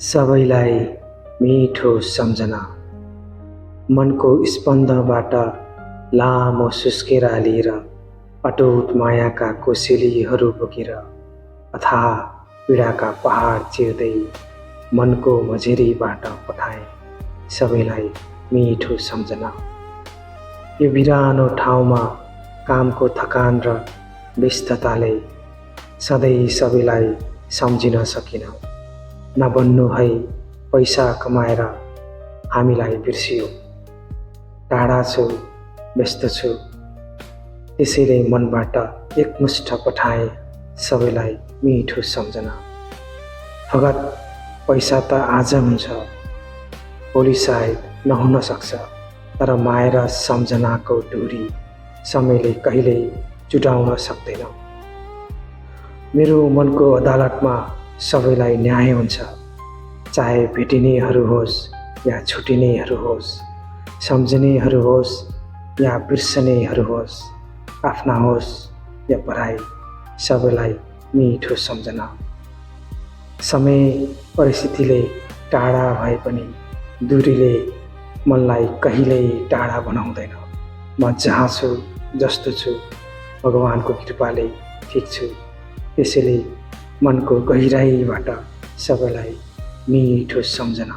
सबैलाई मिठो सम्झना। मनको स्पन्दबाट लामो सुस्केर लिएर अटुट मायाका कोसेलीहरू बोकेर अथाह पीडाका पहाड चिर्दै मनको मझेरीबाट पठाए सबैलाई मिठो सम्झना। यो बिरानो ठाउँमा कामको थकान र व्यस्तताले सधैँ सबैलाई सम्झिन सकिन। नभन्नु है पैसा कमाएर हामीलाई बिर्सियो। टाढा छु, व्यस्त छु, त्यसैले मनबाट एकमुष्ट पठाए सबैलाई मिठो सम्झना। फगत पैसा त आज हुन्छ, भोलि सायद नहुन सक्छ, तर माया र सम्झनाको डोरी समयले कहिल्यै जुटाउन सक्दैन। मेरो मनको अदालतमा सबैलाई न्याय हुन्छ, चाहे भेटिनेहरू होस् या छुटिनेहरू होस्, सम्झिनेहरू होस् या बिर्सनेहरू होस्, आफ्ना होस् या पराई, सबैलाई मिठो सम्झना। समय परिस्थितिले टाढा भए पनि दूरीले मनलाई कहिल्यै टाढा बनाउँदैन। म जहाँ छु, जस्तो छु, भगवानको कृपाले ठिक छु, त्यसैले मनको गहिराईबाट सबैलाई मिठो सम्झना।